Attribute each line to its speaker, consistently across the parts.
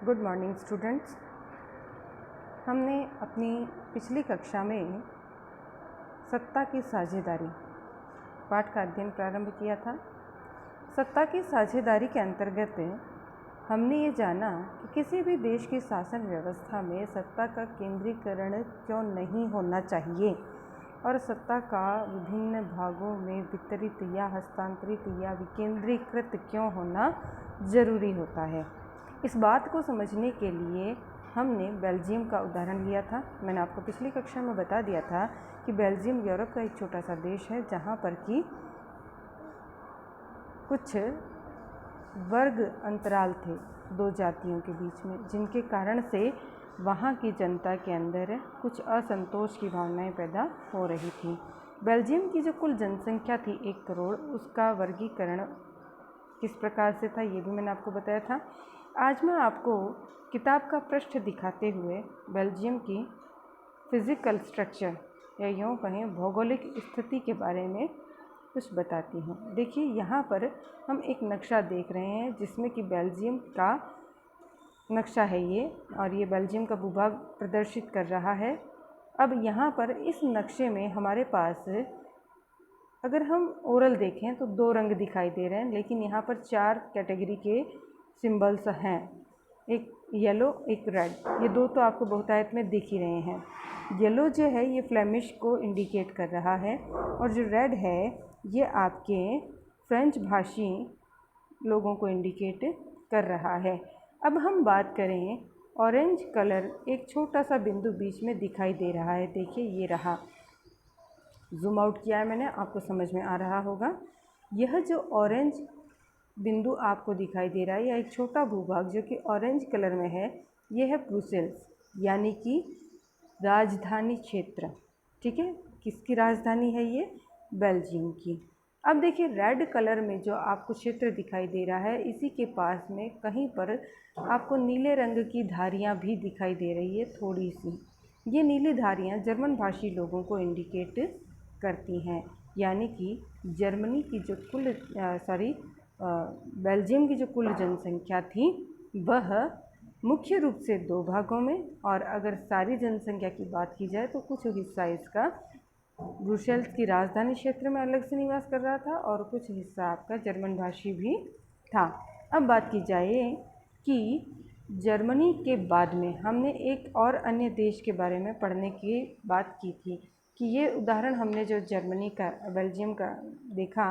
Speaker 1: Good morning students. हमने अपनी पिछली कक्षा में सत्ता की साझेदारी पाठ का अध्ययन प्रारंभ किया था। सत्ता की साझेदारी के अंतर्गत हमने ये जाना कि किसी भी देश की शासन व्यवस्था में सत्ता का केंद्रीकरण क्यों नहीं होना चाहिए और सत्ता का विभिन्न भागों में वितरित या हस्तांतरित या विकेंद्रीकृत क्यों होना ज़रूरी होता है। इस बात को समझने के लिए हमने बेल्जियम का उदाहरण लिया था। मैंने आपको पिछली कक्षा में बता दिया था कि बेल्जियम यूरोप का एक छोटा सा देश है जहाँ पर कि कुछ वर्ग अंतराल थे दो जातियों के बीच में, जिनके कारण से वहाँ की जनता के अंदर कुछ असंतोष की भावनाएं पैदा हो रही थी। बेल्जियम की जो कुल जनसंख्या थी 1 करोड़, उसका वर्गीकरण किस प्रकार से था ये भी मैंने आपको बताया था। आज मैं आपको किताब का पृष्ठ दिखाते हुए बेल्जियम की फिज़िकल स्ट्रक्चर या यूँ कहें भौगोलिक स्थिति के बारे में कुछ बताती हूँ। देखिए, यहाँ पर हम एक नक्शा देख रहे हैं जिसमें कि बेल्जियम का नक्शा है ये, और ये बेल्जियम का भूभाग प्रदर्शित कर रहा है। अब यहाँ पर इस नक्शे में हमारे पास अगर हम ओरल देखें तो 2 रंग दिखाई दे रहे हैं, लेकिन यहाँ पर 4 कैटेगरी के सिंबल्स हैं, एक येलो एक रेड। ये 2 तो आपको बहुतायत में दिख ही रहे हैं। येलो जो है ये फ्लेमिश को इंडिकेट कर रहा है और जो रेड है ये आपके फ्रेंच भाषी लोगों को इंडिकेट कर रहा है। अब हम बात करें, ऑरेंज कलर एक छोटा सा बिंदु बीच में दिखाई दे रहा है। देखिए ये रहा, जूम आउट किया है मैंने, आपको समझ में आ रहा होगा। यह जो ऑरेंज बिंदु आपको दिखाई दे रहा है, यह एक छोटा भूभाग जो कि ऑरेंज कलर में है, यह है ब्रुसेल्स, यानी कि राजधानी क्षेत्र। ठीक है, किसकी राजधानी है ये? बेल्जियम की। अब देखिए, रेड कलर में जो आपको क्षेत्र दिखाई दे रहा है, इसी के पास में कहीं पर आपको नीले रंग की धारियाँ भी दिखाई दे रही है थोड़ी सी। ये नीली धारियाँ जर्मन भाषी लोगों को इंडिकेट करती हैं, यानी कि जर्मनी की जो बेल्जियम की जो कुल जनसंख्या थी वह मुख्य रूप से 2 भागों में, और अगर सारी जनसंख्या की बात की जाए तो कुछ हिस्सा इसका ब्रुसेल्स की राजधानी क्षेत्र में अलग से निवास कर रहा था और कुछ हिस्सा आपका जर्मन भाषी भी था। अब बात की जाए कि जर्मनी के बाद में हमने एक और अन्य देश के बारे में पढ़ने की बात की थी कि ये उदाहरण हमने जो जर्मनी का बेल्जियम का देखा,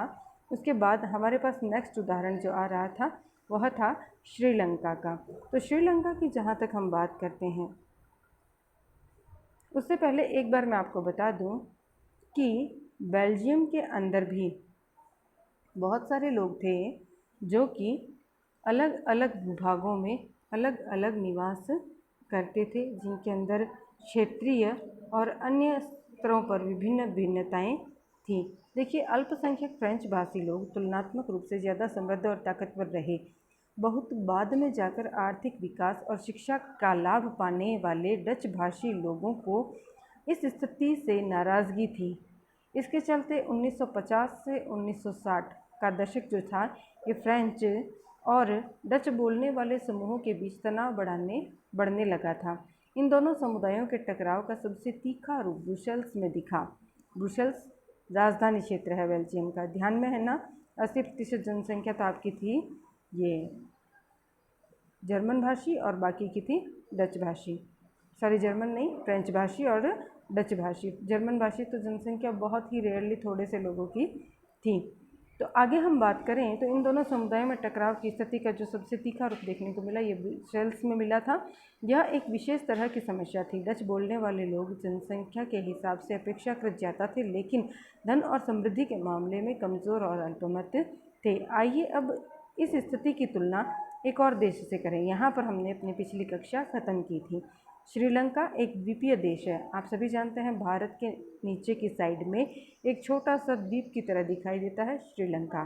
Speaker 1: उसके बाद हमारे पास नेक्स्ट उदाहरण जो आ रहा था वह था श्रीलंका का। तो श्रीलंका की जहाँ तक हम बात करते हैं, उससे पहले एक बार मैं आपको बता दूं कि बेल्जियम के अंदर भी बहुत सारे लोग थे जो कि अलग अलग भूभागों में अलग अलग निवास करते थे, जिनके अंदर क्षेत्रीय और अन्य स्तरों पर विभिन्न भिन्नताएं थी। देखिए, अल्पसंख्यक फ्रेंच भाषी लोग तुलनात्मक रूप से ज़्यादा समृद्ध और ताकतवर रहे। बहुत बाद में जाकर आर्थिक विकास और शिक्षा का लाभ पाने वाले डच भाषी लोगों को इस स्थिति से नाराज़गी थी। इसके चलते 1950 से 1960 का दशक जो था, ये फ्रेंच और डच बोलने वाले समूहों के बीच तनाव बढ़ने लगा था। इन दोनों समुदायों के टकराव का सबसे तीखा रूप ब्रुसेल्स में दिखा। ब्रुसेल्स राजधानी क्षेत्र है बेल्जियम का, ध्यान में है ना। 80% जनसंख्या तो आपकी थी ये जर्मन भाषी और बाकी की थी डच भाषी, जर्मन नहीं, फ्रेंच भाषी और डच भाषी। जर्मन भाषी तो जनसंख्या बहुत ही रेयरली थोड़े से लोगों की थी। तो आगे हम बात करें तो इन दोनों समुदायों में टकराव की स्थिति का जो सबसे तीखा रूप देखने को मिला, ये ब्रुसेल्स में मिला था। यह एक विशेष तरह की समस्या थी। डच बोलने वाले लोग जनसंख्या के हिसाब से अपेक्षाकृत ज़्यादा थे, लेकिन धन और समृद्धि के मामले में कमज़ोर और अल्पमत थे। आइए अब इस स्थिति की तुलना एक और देश से करें। यहाँ पर हमने अपनी पिछली कक्षा ख़त्म की थी। श्रीलंका एक द्वीपीय देश है। आप सभी जानते हैं, भारत के नीचे की साइड में एक छोटा सा द्वीप की तरह दिखाई देता है श्रीलंका,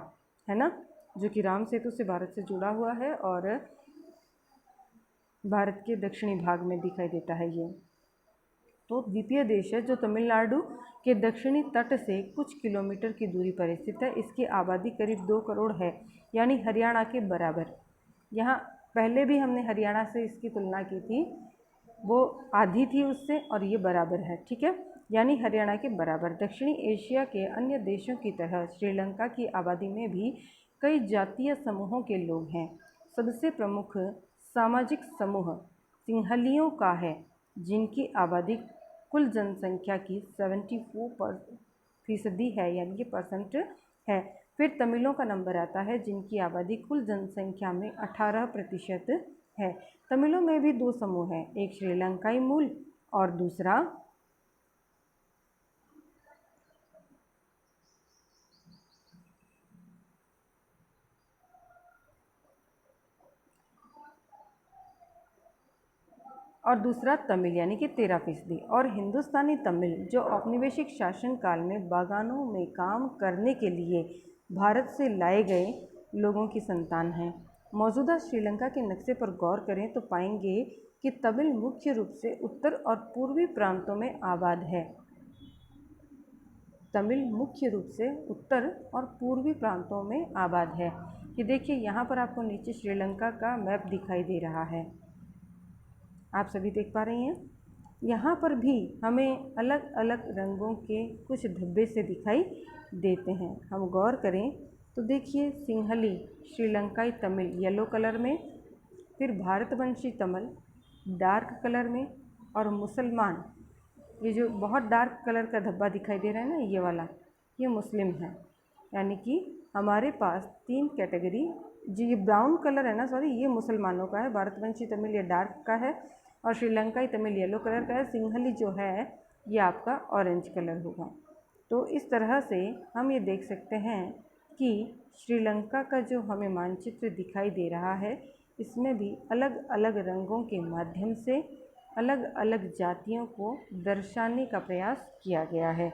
Speaker 1: है ना, जो कि राम सेतु से भारत से जुड़ा हुआ है और भारत के दक्षिणी भाग में दिखाई देता है ये। तो द्वीपीय देश है जो तमिलनाडु के दक्षिणी तट से कुछ किलोमीटर की दूरी पर स्थित है। इसकी आबादी करीब 2 करोड़ है, यानी हरियाणा के बराबर। यहाँ पहले भी हमने हरियाणा से इसकी तुलना की थी, वो आधी थी उससे और ये बराबर है, ठीक है, यानी हरियाणा के बराबर। दक्षिणी एशिया के अन्य देशों की तरह श्रीलंका की आबादी में भी कई जातीय समूहों के लोग हैं। सबसे प्रमुख सामाजिक समूह सिंहलियों का है, जिनकी आबादी कुल जनसंख्या की 74% है, यानी कि परसेंट है। फिर तमिलों का नंबर आता है, जिनकी आबादी कुल जनसंख्या में 18% है। तमिलों में भी दो समूह हैं, एक श्रीलंकाई मूल और दूसरा तमिल, यानी कि 13%। और हिंदुस्तानी तमिल जो औपनिवेशिक शासन काल में बागानों में काम करने के लिए भारत से लाए गए लोगों की संतान हैं। मौजूदा श्रीलंका के नक्शे पर गौर करें तो पाएंगे कि तमिल मुख्य रूप से उत्तर और पूर्वी प्रांतों में आबाद है। तमिल मुख्य रूप से उत्तर और पूर्वी प्रांतों में आबाद है। ये देखिए, यहाँ पर आपको नीचे श्रीलंका का मैप दिखाई दे रहा है, आप सभी देख पा रही हैं। यहाँ पर भी हमें अलग अलग रंगों के कुछ धब्बे से दिखाई देते हैं। हम गौर करें तो देखिए, सिंहली श्रीलंकाई तमिल येलो कलर में, फिर भारतवंशी तमिल डार्क कलर में, और मुसलमान, ये जो बहुत डार्क कलर का धब्बा दिखाई दे रहा है ना, ये वाला, ये मुस्लिम है। यानी कि हमारे पास 3 कैटेगरी, जो ये ब्राउन कलर है ना, सॉरी, ये मुसलमानों का है, भारतवंशी तमिल ये डार्क का है, और श्रीलंकाई तमिल येलो कलर का है। सिंहली जो है ये आपका ऑरेंज कलर होगा। तो इस तरह से हम ये देख सकते हैं कि श्रीलंका का जो हमें मानचित्र दिखाई दे रहा है, इसमें भी अलग अलग रंगों के माध्यम से अलग अलग जातियों को दर्शाने का प्रयास किया गया है।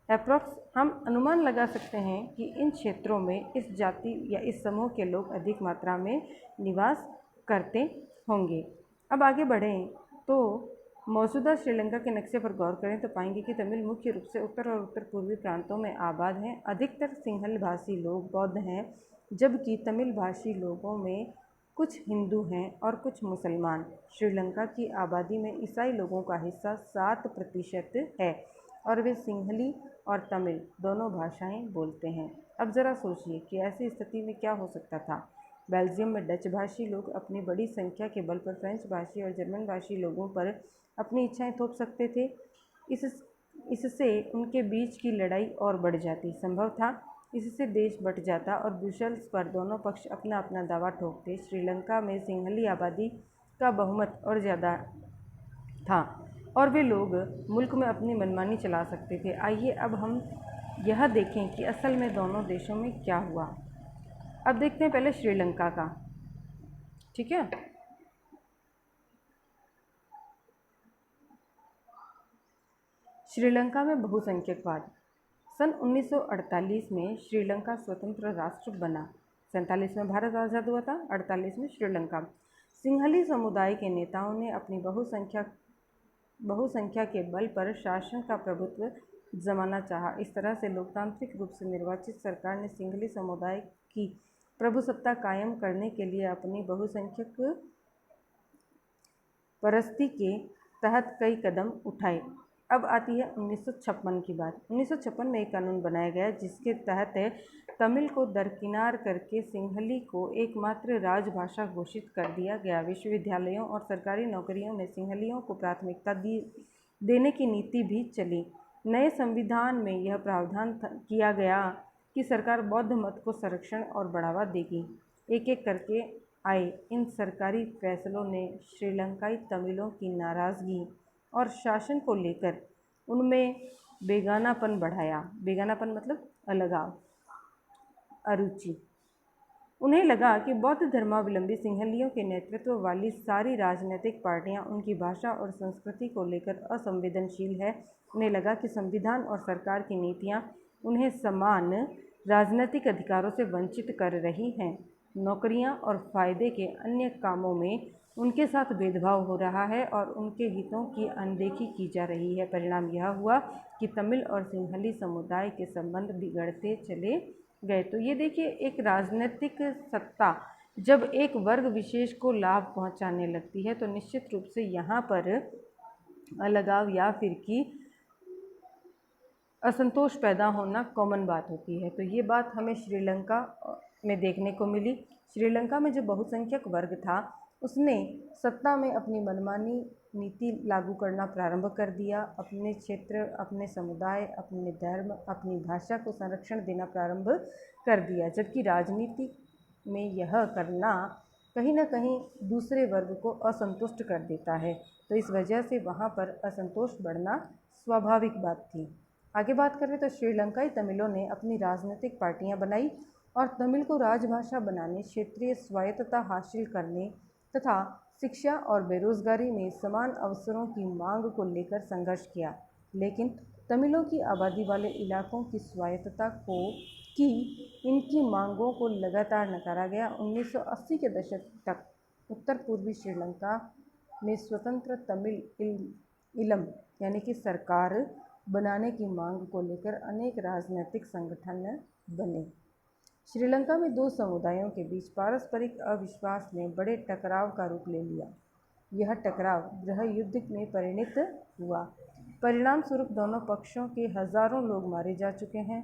Speaker 1: अप्रॉक्स हम अनुमान लगा सकते हैं कि इन क्षेत्रों में इस जाति या इस समूह के लोग अधिक मात्रा में निवास करते होंगे। अब आगे बढ़ें तो मौजूदा श्रीलंका के नक्शे पर गौर करें तो पाएंगे कि तमिल मुख्य रूप से उत्तर और उत्तर पूर्वी प्रांतों में आबाद हैं। अधिकतर सिंहल भाषी लोग बौद्ध हैं, जबकि तमिल भाषी लोगों में कुछ हिंदू हैं और कुछ मुसलमान। श्रीलंका की आबादी में ईसाई लोगों का हिस्सा 7% है और वे सिंहली और तमिल दोनों भाषाएं बोलते हैं। अब ज़रा सोचिए कि ऐसी स्थिति में क्या हो सकता था। बेल्जियम में डच भाषी लोग अपनी बड़ी संख्या के बल पर फ्रेंच भाषी और जर्मन भाषी लोगों पर अपनी इच्छाएं थोप सकते थे। इससे उनके बीच की लड़ाई और बढ़ जाती। संभव था इससे देश बंट जाता और ब्रुसेल्स पर दोनों पक्ष अपना अपना दावा ठोकते। श्रीलंका में सिंहली आबादी का बहुमत और ज़्यादा था और वे लोग मुल्क में अपनी मनमानी चला सकते थे। आइए अब हम यह देखें कि असल में दोनों देशों में क्या हुआ। अब देखते हैं पहले श्रीलंका का, ठीक है। श्रीलंका में बहुसंख्यकवाद। सन 1948 में श्रीलंका स्वतंत्र राष्ट्र बना। 47 में भारत आज़ाद हुआ था, 48 में श्रीलंका। सिंहली समुदाय के नेताओं ने अपनी बहुसंख्या के बल पर शासन का प्रभुत्व जमाना चाहा। इस तरह से लोकतांत्रिक रूप से निर्वाचित सरकार ने सिंहली समुदाय की प्रभुसत्ता कायम करने के लिए अपनी बहुसंख्यक परस्ती के तहत कई कदम उठाए। अब आती है 1956 की बात। 1956 में एक कानून बनाया गया जिसके तहत तमिल को दरकिनार करके सिंहली को एकमात्र राजभाषा घोषित कर दिया गया। विश्वविद्यालयों और सरकारी नौकरियों में सिंहलियों को प्राथमिकता देने की नीति भी चली। नए संविधान में यह प्रावधान किया गया कि सरकार बौद्ध मत को संरक्षण और बढ़ावा देगी। एक एक करके आए इन सरकारी फैसलों ने श्रीलंकाई तमिलों की नाराज़गी और शासन को लेकर उनमें बेगानापन बढ़ाया। बेगानापन मतलब अलगाव, अरुचि। उन्हें लगा कि बौद्ध धर्मावलंबी सिंहलियों के नेतृत्व वाली सारी राजनीतिक पार्टियां उनकी भाषा और संस्कृति को लेकर असंवेदनशील है। उन्हें लगा कि संविधान और सरकार की नीतियां उन्हें समान राजनीतिक अधिकारों से वंचित कर रही हैं। नौकरियां और फ़ायदे के अन्य कामों में उनके साथ भेदभाव हो रहा है और उनके हितों की अनदेखी की जा रही है। परिणाम यह हुआ कि तमिल और सिंहली समुदाय के संबंध बिगड़ते चले गए। तो ये देखिए, एक राजनीतिक सत्ता जब एक वर्ग विशेष को लाभ पहुंचाने लगती है तो निश्चित रूप से यहाँ पर अलगाव या फिर कि असंतोष पैदा होना कॉमन बात होती है। तो ये बात हमें श्रीलंका में देखने को मिली। श्रीलंका में जो बहुसंख्यक वर्ग था उसने सत्ता में अपनी मनमानी नीति लागू करना प्रारंभ कर दिया। अपने क्षेत्र, अपने समुदाय, अपने धर्म, अपनी भाषा को संरक्षण देना प्रारंभ कर दिया, जबकि राजनीति में यह करना कहीं ना कहीं दूसरे वर्ग को असंतुष्ट कर देता है। तो इस वजह से वहाँ पर असंतोष बढ़ना स्वाभाविक बात थी। आगे बात करें तो श्रीलंकाई तमिलों ने अपनी राजनीतिक पार्टियां बनाई और तमिल को राजभाषा बनाने, क्षेत्रीय स्वायत्तता हासिल करने तथा शिक्षा और बेरोजगारी में समान अवसरों की मांग को लेकर संघर्ष किया। लेकिन तमिलों की आबादी वाले इलाकों की स्वायत्तता की इनकी मांगों को लगातार नकारा गया। 1980 के दशक तक उत्तर पूर्वी श्रीलंका में स्वतंत्र तमिल इलम यानी कि सरकार बनाने की मांग को लेकर अनेक राजनीतिक संगठन बने। श्रीलंका में दो समुदायों के बीच पारस्परिक अविश्वास ने बड़े टकराव का रूप ले लिया। यह टकराव गृह युद्ध में परिणत हुआ। परिणाम स्वरूप दोनों पक्षों के हजारों लोग मारे जा चुके हैं।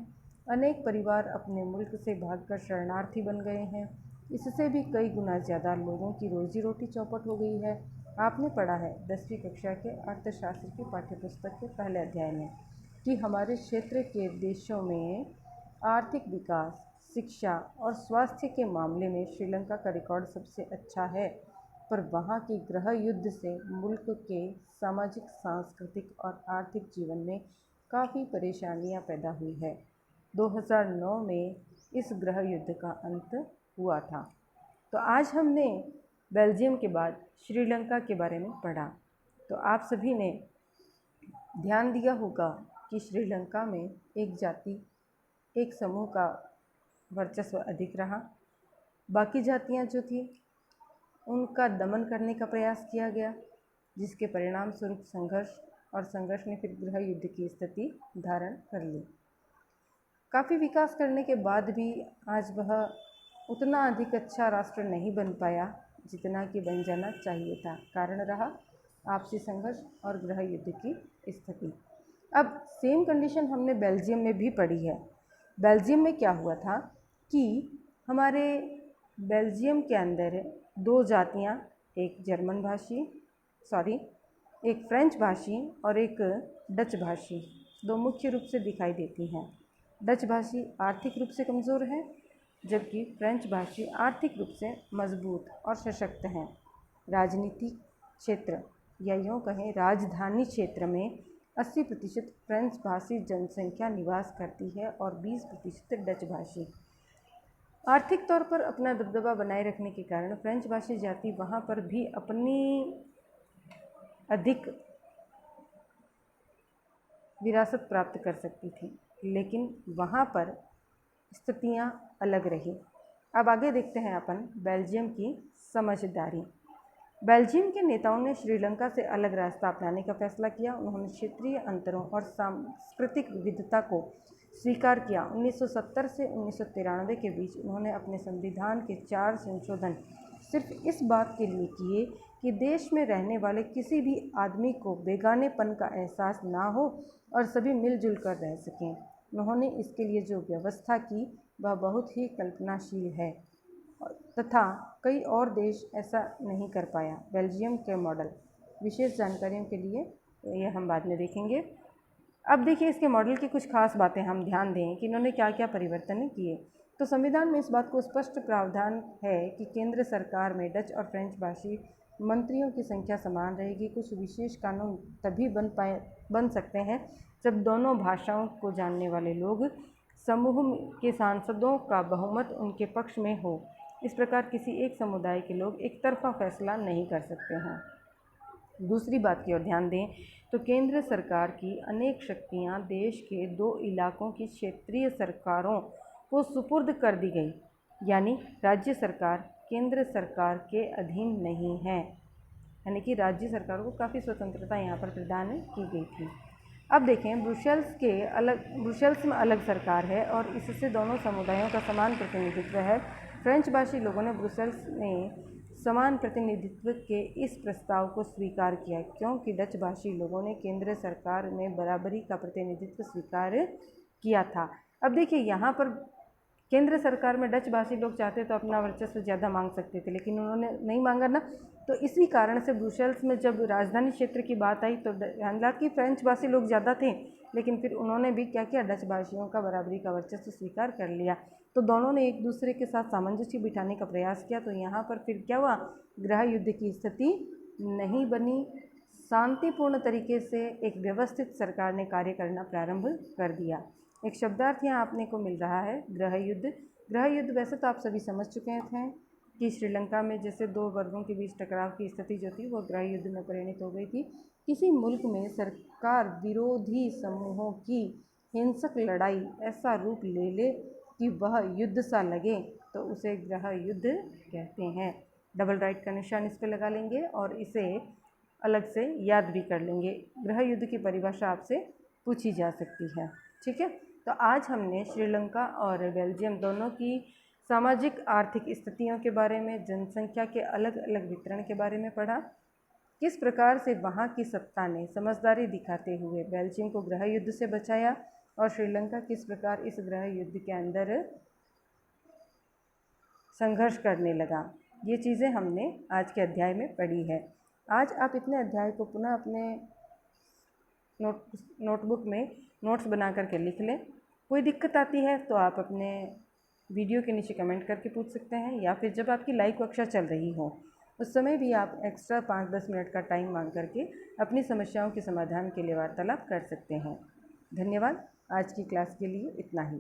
Speaker 1: अनेक परिवार अपने मुल्क से भागकर शरणार्थी बन गए हैं। इससे भी कई गुना ज़्यादा लोगों की रोजी रोटी चौपट हो गई है। आपने पढ़ा है 10वीं कक्षा के अर्थशास्त्र की पाठ्यपुस्तक के पहले अध्याय में कि हमारे क्षेत्र के देशों में आर्थिक विकास, शिक्षा और स्वास्थ्य के मामले में श्रीलंका का रिकॉर्ड सबसे अच्छा है, पर वहाँ की गृह युद्ध से मुल्क के सामाजिक, सांस्कृतिक और आर्थिक जीवन में काफ़ी परेशानियाँ पैदा हुई है। 2009 में इस गृह युद्ध का अंत हुआ था। तो आज हमने बेल्जियम के बाद श्रीलंका के बारे में पढ़ा। तो आप सभी ने ध्यान दिया होगा कि श्रीलंका में एक जाति, एक समूह का वर्चस्व अधिक रहा। बाकी जातियां जो थी उनका दमन करने का प्रयास किया गया, जिसके परिणाम स्वरूप संघर्ष ने फिर गृह युद्ध की स्थिति धारण कर ली। काफ़ी विकास करने के बाद भी आज वह उतना अधिक अच्छा राष्ट्र नहीं बन पाया जितना कि बन जाना चाहिए था। कारण रहा आपसी संघर्ष और गृह युद्ध की स्थिति। अब सेम कंडीशन हमने बेल्जियम में भी पढ़ी है। बेल्जियम में क्या हुआ था कि हमारे बेल्जियम के अंदर दो जातियां, एक फ्रेंच भाषी और एक डच भाषी, दो मुख्य रूप से दिखाई देती हैं। डच भाषी आर्थिक रूप से कमज़ोर है, जबकि फ्रेंच भाषी आर्थिक रूप से मजबूत और सशक्त हैं। राजनीतिक क्षेत्र या यूँ कहें राजधानी क्षेत्र में 80% फ्रेंच भाषी जनसंख्या निवास करती है और 20% डच भाषी। आर्थिक तौर पर अपना दबदबा बनाए रखने के कारण फ्रेंच भाषी जाति वहाँ पर भी अपनी अधिक विरासत प्राप्त कर सकती थी, लेकिन वहाँ पर स्थितियाँ अलग रही। अब आगे देखते हैं अपन बेल्जियम की समझदारी। बेल्जियम के नेताओं ने श्रीलंका से अलग रास्ता अपनाने का फैसला किया। उन्होंने क्षेत्रीय अंतरों और सांस्कृतिक विविधता को स्वीकार किया। 1970 से 1993 के बीच उन्होंने अपने संविधान के 4 संशोधन सिर्फ इस बात के लिए किए कि देश में रहने वाले किसी भी आदमी को बेगानेपन का एहसास ना हो और सभी मिलजुल कर रह सकें। उन्होंने इसके लिए जो व्यवस्था की वह बहुत ही कल्पनाशील है तथा कई और देश ऐसा नहीं कर पाया। बेल्जियम के मॉडल, विशेष जानकारियों के लिए ये हम बाद में देखेंगे। अब देखिए इसके मॉडल की कुछ खास बातें हम ध्यान दें कि इन्होंने क्या क्या परिवर्तन किए। तो संविधान में इस बात को स्पष्ट प्रावधान है कि केंद्र सरकार में डच और फ्रेंच भाषी मंत्रियों की संख्या समान रहेगी। कुछ विशेष कानून तभी बन सकते हैं जब दोनों भाषाओं को जानने वाले लोग समूह के सांसदों का बहुमत उनके पक्ष में हो। इस प्रकार किसी एक समुदाय के लोग एक तरफा फैसला नहीं कर सकते हैं। दूसरी बात की ओर ध्यान दें तो केंद्र सरकार की अनेक शक्तियां देश के 2 इलाकों की क्षेत्रीय सरकारों को सुपुर्द कर दी गई, यानी राज्य सरकार केंद्र सरकार के अधीन नहीं है, यानी कि राज्य सरकारों को काफ़ी स्वतंत्रता यहाँ पर प्रदान की गई थी। अब देखें ब्रुसेल्स में अलग सरकार है और इससे दोनों समुदायों का समान प्रतिनिधित्व है। फ्रेंच भाषी लोगों ने ब्रुसेल्स में समान प्रतिनिधित्व के इस प्रस्ताव को स्वीकार किया, क्योंकि डच भाषी लोगों ने केंद्र सरकार में बराबरी का प्रतिनिधित्व स्वीकार किया था। अब देखिए यहाँ पर केंद्र सरकार में डच भाषी लोग चाहते तो अपना वर्चस्व ज़्यादा मांग सकते थे, लेकिन उन्होंने नहीं मांगा ना। तो इसी कारण से ब्रुसेल्स में जब राजधानी क्षेत्र की बात आई तो हालांकि फ्रेंच भाषी लोग ज़्यादा थे, लेकिन फिर उन्होंने भी क्या किया, डच भाषियों का बराबरी का वर्चस्व स्वीकार कर लिया। तो दोनों ने एक दूसरे के साथ सामंजस्य बिठाने का प्रयास किया। तो यहाँ पर फिर क्या हुआ, गृह युद्ध की स्थिति नहीं बनी। शांतिपूर्ण तरीके से एक व्यवस्थित सरकार ने कार्य करना प्रारंभ कर दिया। एक शब्दार्थ यहाँ आपने को मिल रहा है, गृह युद्ध। गृह युद्ध वैसे तो आप सभी समझ चुके थे कि श्रीलंका में जैसे दो वर्गों के बीच टकराव की स्थिति जो थी वो गृह युद्ध में परिणत हो गई थी। किसी मुल्क में सरकार विरोधी समूहों की हिंसक लड़ाई ऐसा रूप ले ले कि वह युद्ध सा लगे तो उसे गृह युद्ध कहते हैं। डबल राइट का निशान इस पर लगा लेंगे और इसे अलग से याद भी कर लेंगे। गृह युद्ध की परिभाषा आपसे पूछी जा सकती है, ठीक है। तो आज हमने श्रीलंका और बेल्जियम दोनों की सामाजिक आर्थिक स्थितियों के बारे में, जनसंख्या के अलग अलग वितरण के बारे में पढ़ा। किस प्रकार से वहाँ की सत्ता ने समझदारी दिखाते हुए बेल्जियम को गृह युद्ध से बचाया और श्रीलंका किस प्रकार इस गृह युद्ध के अंदर संघर्ष करने लगा, ये चीज़ें हमने आज के अध्याय में पढ़ी है। आज आप इतने अध्याय को पुनः अपने नोटबुक में नोट्स बना करके लिख लें। कोई दिक्कत आती है तो आप अपने वीडियो के नीचे कमेंट करके पूछ सकते हैं, या फिर जब आपकी लाइव कक्षा चल रही हो उस समय भी आप एक्स्ट्रा 5-10 मिनट का टाइम मांग करके अपनी समस्याओं के समाधान के लिए वार्तालाप कर सकते हैं। धन्यवाद। आज की क्लास के लिए इतना ही।